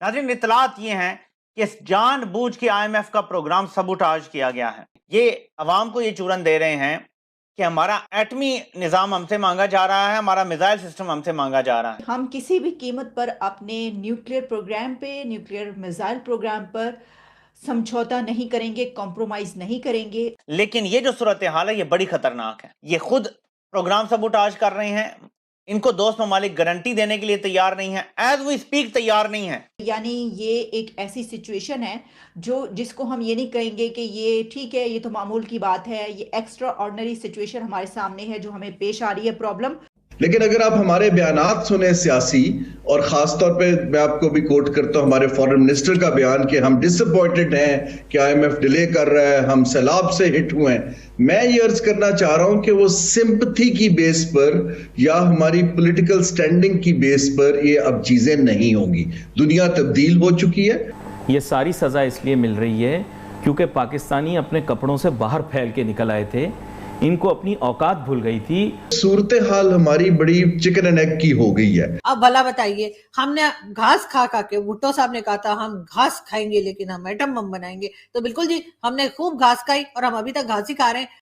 नाज़रीन, इत्तलात ये हैं कि जानबूझ के IMF का प्रोग्राम सबूटाज किया गया है। ये अवाम को ये चूरन दे रहे हैं कि हमारा एटमी निज़ाम हमसे मांगा जा रहा है, हमारा मिसाइल सिस्टम हमसे मांगा जा रहा है। हम किसी भी कीमत पर अपने न्यूक्लियर प्रोग्राम पे, न्यूक्लियर मिसाइल प्रोग्राम पर समझौता नहीं करेंगे, कॉम्प्रोमाइज नहीं करेंगे। लेकिन ये जो सूरत हाल है ये बड़ी खतरनाक है। ये खुद प्रोग्राम सबूटाज कर रहे हैं, इनको दोस्त ममालिक गारंटी देने के लिए तैयार नहीं है, एज वी स्पीक तैयार नहीं है। यानी ये एक ऐसी सिचुएशन है जिसको हम ये नहीं कहेंगे कि ये ठीक है, ये तो मामूल की बात है, ये एक्स्ट्रा ऑर्डिनरी सिचुएशन हमारे सामने है जो हमें पेश आ रही है प्रॉब्लम। लेकिन अगर आप हमारे बयानात सुने सियासी, और खास तौर पे मैं आपको भी कोट करता हूं हमारे फॉरेन मिनिस्टर का बयान कि हम डिसअपॉइंटेड हैं कि IMF डिले कर रहा है, हम सैलाब से हिट हुए हैं। मैं ये अर्ज करना चाह रहा हूं कि वो सिंपथी की बेस पर या हमारी पॉलिटिकल स्टैंडिंग की बेस पर ये अब चीजें नहीं होंगी। दुनिया तब्दील हो चुकी है। ये सारी सजा इसलिए मिल रही है क्योंकि पाकिस्तानी अपने कपड़ों से बाहर फैल के निकल आए थे, इनको अपनी औकात भूल गई थी। सूरत हाल हमारी बड़ी चिकन एंड एग की हो गई है। अब भला बताइए, हमने घास खा खा के, भुट्टो साहब ने कहा था हम घास खाएंगे लेकिन हम एटम बम बनाएंगे, तो बिल्कुल जी हमने खूब घास खाई और हम अभी तक घास ही खा रहे हैं।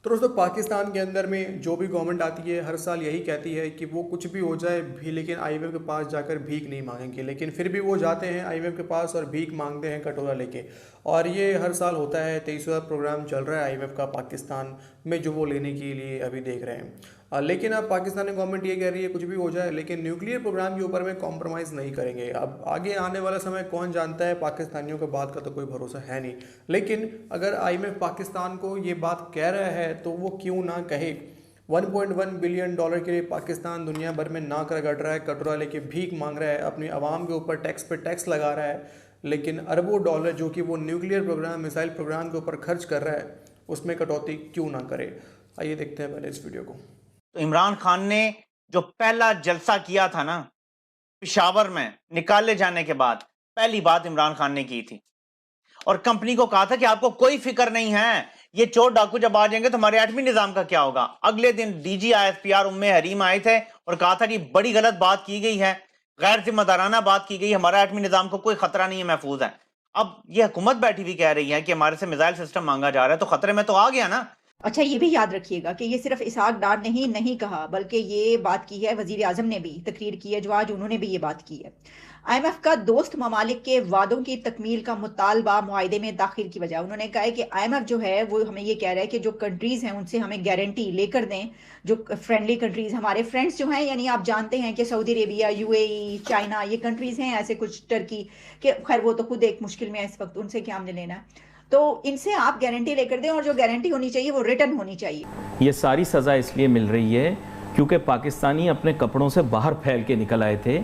तो दोस्तों, पाकिस्तान के अंदर में जो भी गवर्नमेंट आती है हर साल यही कहती है कि वो कुछ भी हो जाए भी, लेकिन IMF के पास जाकर भीख नहीं मांगेंगे। लेकिन फिर भी वो जाते हैं IMF के पास और भीख मांगते हैं कटोरा लेके। और ये हर साल होता है। 23वां प्रोग्राम चल रहा है IMF का पाकिस्तान में, जो वो लेने के लिए अभी देख रहे हैं। लेकिन अब पाकिस्तानी गवर्नमेंट ये कह रही है कुछ भी हो जाए लेकिन न्यूक्लियर प्रोग्राम के ऊपर में कॉम्प्रोमाइज़ नहीं करेंगे। अब आगे आने वाला समय कौन जानता है, पाकिस्तानियों के बात का तो कोई भरोसा है नहीं। लेकिन अगर IMF पाकिस्तान को ये बात कह रहा है तो वो क्यों ना कहे। $1.1 बिलियन के लिए पाकिस्तान दुनिया भर में नाक रगड़ रहा है, कटोरा लेके भीख मांग रहा है, अपनी आवाम के ऊपर टैक्स पे टैक्स लगा रहा है, लेकिन अरबों डॉलर जो कि वो न्यूक्लियर प्रोग्राम, मिसाइल प्रोग्राम के ऊपर खर्च कर रहा है, उसमें कटौती क्यों ना करे। आइए देखते हैं पहले इस वीडियो को। तो इमरान खान ने जो पहला जलसा किया था ना पेशावर में निकाले जाने के बाद, पहली बात इमरान खान ने की थी और कंपनी को कहा था कि आपको कोई फिक्र नहीं है, ये चोर डाकू जब आ जाएंगे तो हमारे एटमी निजाम का क्या होगा। अगले दिन DG ISPR उम्मे हरीम आए थे और कहा था कि बड़ी गलत बात की गई है, गैर जिम्मेदाराना बात की गई, हमारा एटमी निजाम को कोई खतरा नहीं है, महफूज है। अब ये हुकूमत बैठी हुई कह रही है कि हमारे से मिसाइल सिस्टम मांगा जा रहा है, तो खतरे में तो आ गया ना। अच्छा, ये भी याद रखिएगा कि ये सिर्फ इसहाक डार ने ही नहीं कहा, बल्कि ये बात की है वजीर आजम ने भी, तकरीर की है जो आज उन्होंने भी ये बात की है। IMF का दोस्त ममालिक के वादों की तकमील का मुतालबा मुआहदे में दाखिल की वजह उन्होंने कहा है कि IMF जो है वो हमें ये कह रहा है कि जो कंट्रीज़ हैं उनसे हमें गारंटी लेकर दें, जो फ्रेंडली कंट्रीज़, हमारे फ्रेंड्स जो हैं, यानी आप जानते हैं कि सऊदी अरेबिया, UAE, चाइना, ये कंट्रीज़ हैं ऐसे कुछ, टर्की के, खैर वो तो खुद एक मुश्किल में है इस वक्त, उनसे क्या हमने लेना है। तो इनसे आप गारंटी लेकर दें और जो गारंटी होनी चाहिए वो रिटर्न होनी चाहिए। ये सारी सज़ा इसलिए मिल रही है क्योंकि पाकिस्तानी अपने कपड़ों से बाहर फैल के निकल आए थे,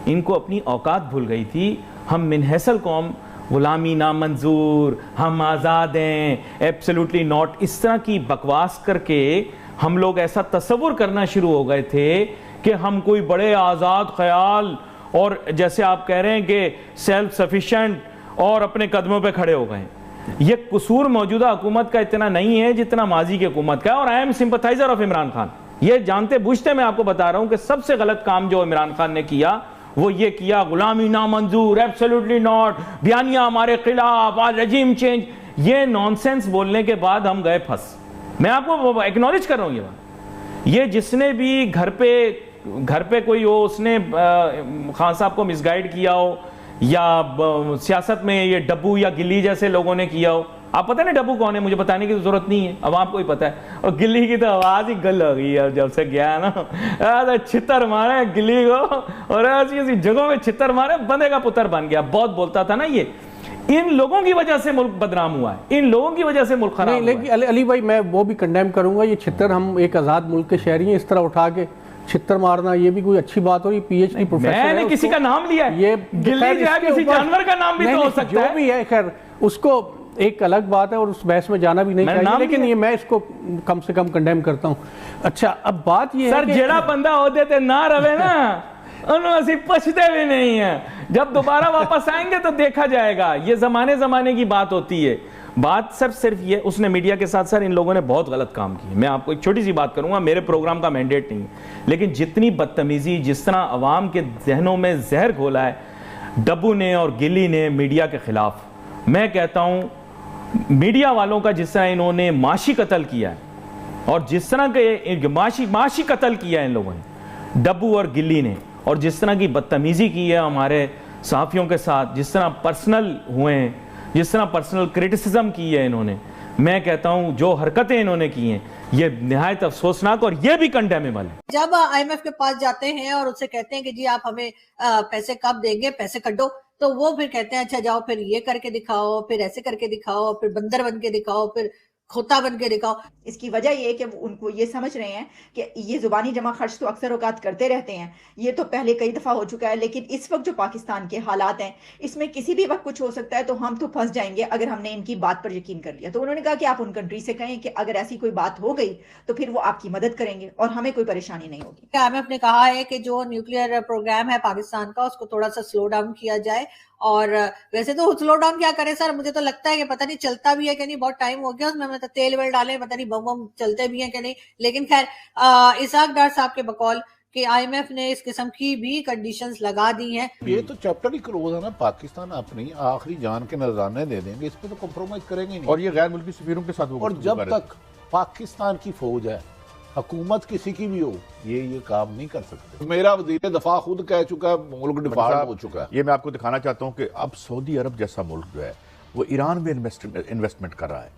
इनको अपनी औकात भूल गई थी। हम मिनहसल कौम, गुलामी नामंजूर, हम आज़ाद हैं, एब्सोल्युटली नॉट, इस तरह की बकवास करके हम लोग ऐसा तस्वुर करना शुरू हो गए थे कि हम कोई बड़े आज़ाद ख्याल और जैसे आप कह रहे हैं कि सेल्फ सफिशेंट और अपने कदमों पे खड़े हो गए। ये कसूर मौजूदा हुकूमत का इतना नहीं है जितना माजी की हुकूमत का है। और I am sympathiser of Imran Khan, ये जानते बुझते मैं आपको बता रहा हूं कि सबसे गलत काम जो इमरान खान ने किया वो ये किया, गुलामी नामंजूर, एब्सोल्युटली नॉट, बयानिया हमारे खिलाफ, आज रजीम चेंज, ये नॉनसेंस बोलने के बाद हम गए फंस। मैं आपको एक्नॉलेज कर रहा हूं ये बात। ये जिसने भी घर पे कोई हो, उसने खान साहब को मिसगाइड किया हो या सियासत में ये डब्बू या गिल्ली जैसे लोगों ने किया हो, आप पता नहीं डब्बू कौन है, मुझे बताने की जरूरत नहीं है, अब आपको ही पता है। और गिल्ली की तो आवाज ही गल हो गई है जब से गया ना, छितर मारे गिल्ली को और ऐसी ऐसी जगहों में छितर मारे, बंदे का पुत्र बन गया। बहुत बोलता था ना ये, इन लोगों की वजह से मुल्क बदनाम हुआ है, इन लोगों की वजह से मुल्क खराब हुआ है। लेकिन अली भाई, मैं वो भी कंडेम करूंगा, ये छितर, हम एक आजाद मुल्क के शहरी हैं, इस तरह उठा के छितर मारना ये भी कोई अच्छी बात हो। ये PhD प्रोफेसर है, मैंने किसी का नाम लिया है, ये गिल्ली किसी जानवर का नाम भी तो हो सकता है, जो भी है, खैर उसको एक अलग बात है और उस बहस में जाना भी नहीं चाहिए, लेकिन ये मैं इसको कम से कम कंडेम करता हूं। अच्छा, अब बात ये है कि जेड़ा बंदा होते थे ना रवे ना उन्होंने पछते भी नहीं है, जब दोबारा वापस आएंगे तो देखा जाएगा। ये जमाने की बात होती है। बात सर सिर्फ ये, उसने मीडिया के साथ सर इन लोगों ने बहुत गलत काम किए। मैं आपको एक छोटी सी बात करूंगा, मेरे प्रोग्राम का मैंडेट नहीं, लेकिन जितनी बदतमीजी, जिस तरह अवाम के जहनों में जहर घोला है डब्बू ने और गिल्ली ने मीडिया के खिलाफ, मैं कहता हूं मीडिया वालों का जिस तरह इन्होंने माशी कत्ल किया है और जिस तरह के माशी कत्ल किया है इन लोगों ने, डब्बू और गिल्ली ने, और जिस तरह की बदतमीजी की है हमारे सहाफ़ियों के साथ, जिस तरह पर्सनल हुए हैं, जिस तरह पर्सनल क्रिटिसिज्म की है इन्होंने, मैं कहता हूं जो हरकतें इन्होंने की हैं ये निहायत अफसोसनाक और ये भी कंडेमेबल है। जब आईएमएफ के पास जाते हैं और उससे कहते हैं कि जी आप हमें पैसे कब देंगे, पैसे कटो, तो वो फिर कहते हैं अच्छा जाओ फिर ये करके दिखाओ, फिर ऐसे करके दिखाओ, फिर बंदर बन के दिखाओ, फिर खोता बन के दिखाओ। इसकी वजह ये है कि उनको ये समझ रहे हैं कि ये जुबानी जमा खर्च तो अक्सर औकात करते रहते हैं, ये तो पहले कई दफ़ा हो चुका है, लेकिन इस वक्त जो पाकिस्तान के हालात हैं इसमें किसी भी वक्त कुछ हो सकता है, तो हम तो फंस जाएंगे अगर हमने इनकी बात पर यकीन कर लिया। तो उन्होंने कहा कि आप उन कंट्री से कहें कि अगर ऐसी कोई बात हो गई तो फिर वो आपकी मदद करेंगे और हमें कोई परेशानी नहीं होगी। आईएमएफ ने कहा है कि जो न्यूक्लियर प्रोग्राम है पाकिस्तान का उसको थोड़ा सा स्लो डाउन किया जाए, और वैसे तो स्लो डाउन क्या करें सर, मुझे तो लगता है कि पता नहीं चलता भी है कि नहीं, बहुत टाइम हो गया उसमें, मतलब तेल वेल डाले, पता नहीं बम बम चलते भी हैं कि नहीं। लेकिन खैर इसाक डार साहब के बकौल कि आईएमएफ ने इस किस्म की भी कंडीशंस लगा दी हैं। ये तो चैप्टर ही क्लोज है ना, पाकिस्तान अपनी आखिरी जान के नजराने दे देंगे, इस पे तो कॉम्प्रोमाइज करेंगे नहीं। और ये गैर मुल्की सफीरों के साथ, और जब तक पाकिस्तान की फौज है, हुकूमत किसी की भी हो, ये काम नहीं कर सकते। मेरा वजीर दफा खुद कह चुका है मुल्क डिफॉल्ट हो चुका है। ये मैं आपको दिखाना चाहता हूँ कि अब सऊदी अरब जैसा मुल्क जो है वो ईरान में इन्वेस्टमेंट कर रहा है,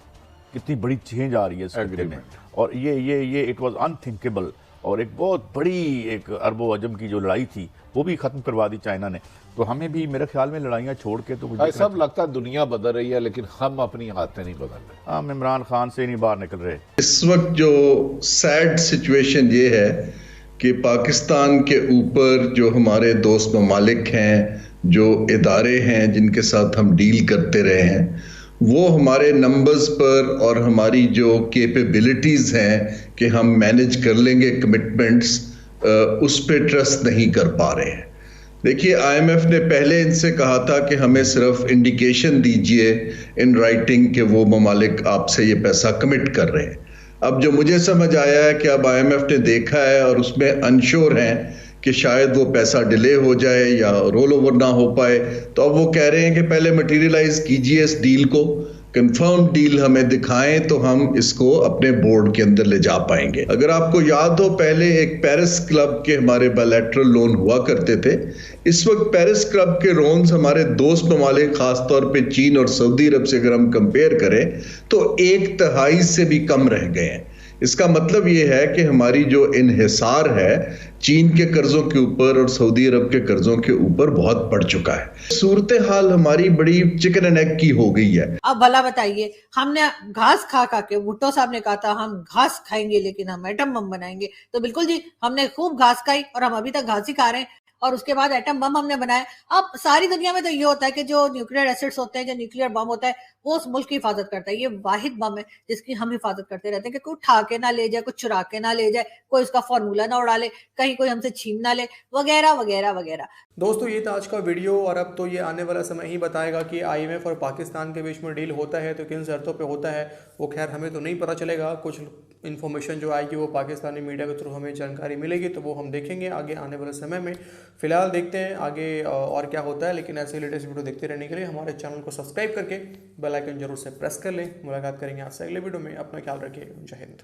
कितनी बड़ी चेंज आ रही है इस खत्ते में, और ये इट वाज अनथिंकेबल, और एक बहुत बड़ी एक अरबो अजम की जो लड़ाई थी वो भी खत्म करवा दी चाइना ने। तो हमें भी मेरे ख्याल में लड़ाइयाँ छोड़ के, तो मुझे सब लगता है दुनिया बदल रही है लेकिन हम अपनी आदतें नहीं बदल रहे, हम इमरान खान से नहीं बाहर निकल रहे। इस वक्त जो सैड सिचुएशन ये है कि पाकिस्तान के ऊपर जो हमारे दोस्त ममालिक हैं, जो इदारे हैं जिनके साथ हम डील करते रहे हैं, वो हमारे नंबर्स पर और हमारी जो कैपेबिलिटीज़ हैं कि हम मैनेज कर लेंगे कमिटमेंट्स, उस पर ट्रस्ट नहीं कर पा रहे हैं। देखिए, आईएमएफ ने पहले इनसे कहा था कि हमें सिर्फ इंडिकेशन दीजिए इन राइटिंग कि वो ममालिक आपसे ये पैसा कमिट कर रहे हैं। अब जो मुझे समझ आया है कि अब आईएमएफ ने देखा है और उसमें अनश्योर हैं कि शायद वो पैसा डिले हो जाए या रोल ओवर ना हो पाए, तो अब वो कह रहे हैं कि पहले मटेरियलाइज कीजिए इस डील को, कंफर्म डील हमें दिखाएं तो हम इसको अपने बोर्ड के अंदर ले जा पाएंगे। अगर आपको याद हो, पहले एक पेरिस क्लब के हमारे बायलैटरल लोन हुआ करते थे। इस वक्त पेरिस क्लब के लोन्स हमारे दोस्त ममालिक, खासतौर पे चीन और सऊदी अरब से अगर हम कंपेयर करें तो 1/3 से भी कम रह गए हैं। इसका मतलब ये है कि हमारी जो इन्हिसार है चीन के कर्जों के ऊपर और सऊदी अरब के कर्जों के ऊपर बहुत बढ़ चुका है। सूरत हाल हमारी बड़ी चिकन एंड एग की हो गई है। अब भला बताइए, हमने घास खा के, भुट्टो साहब ने कहा था हम घास खाएंगे लेकिन हम एटम बम बनाएंगे, तो बिल्कुल जी हमने खूब घास खाई और हम अभी तक घास ही खा रहे हैं, और उसके बाद एटम बम हमने बनाया। अब सारी दुनिया में तो ये होता है कि जो न्यूक्लियर एसिड्स होते हैं, जो न्यूक्लियर बम होता है, वो उस मुल्क की हिफाजत करता है। ये वाहिद बम है जिसकी हम हिफाजत करते रहते हैं कि कोई उठा के ना ले जाए, कोई चुरा के ना ले जाए, कोई उसका फॉर्मूला ना उड़ा ले, कहीं कोई हमसे छीन ना ले, वगैरह वगैरह वगैरह। दोस्तों, ये था आज का वीडियो, और अब तो ये आने वाला समय ही बताएगा कि आईएमएफ और पाकिस्तान के बीच में डील होता है तो किन शर्तों पे होता है। वो खैर हमें तो नहीं पता चलेगा, कुछ इन्फॉर्मेशन जो आएगी वो पाकिस्तानी मीडिया के थ्रू हमें जानकारी मिलेगी, तो वो हम देखेंगे आगे आने वाले समय में। फिलहाल देखते हैं आगे और क्या होता है, लेकिन ऐसे लेटेस्ट वीडियो देखते रहने के लिए हमारे चैनल को सब्सक्राइब करके बेल आइकन जरूर से प्रेस कर लें। मुलाकात करेंगे आपसे अगले वीडियो में। अपना ख्याल रखिए। जय हिंद।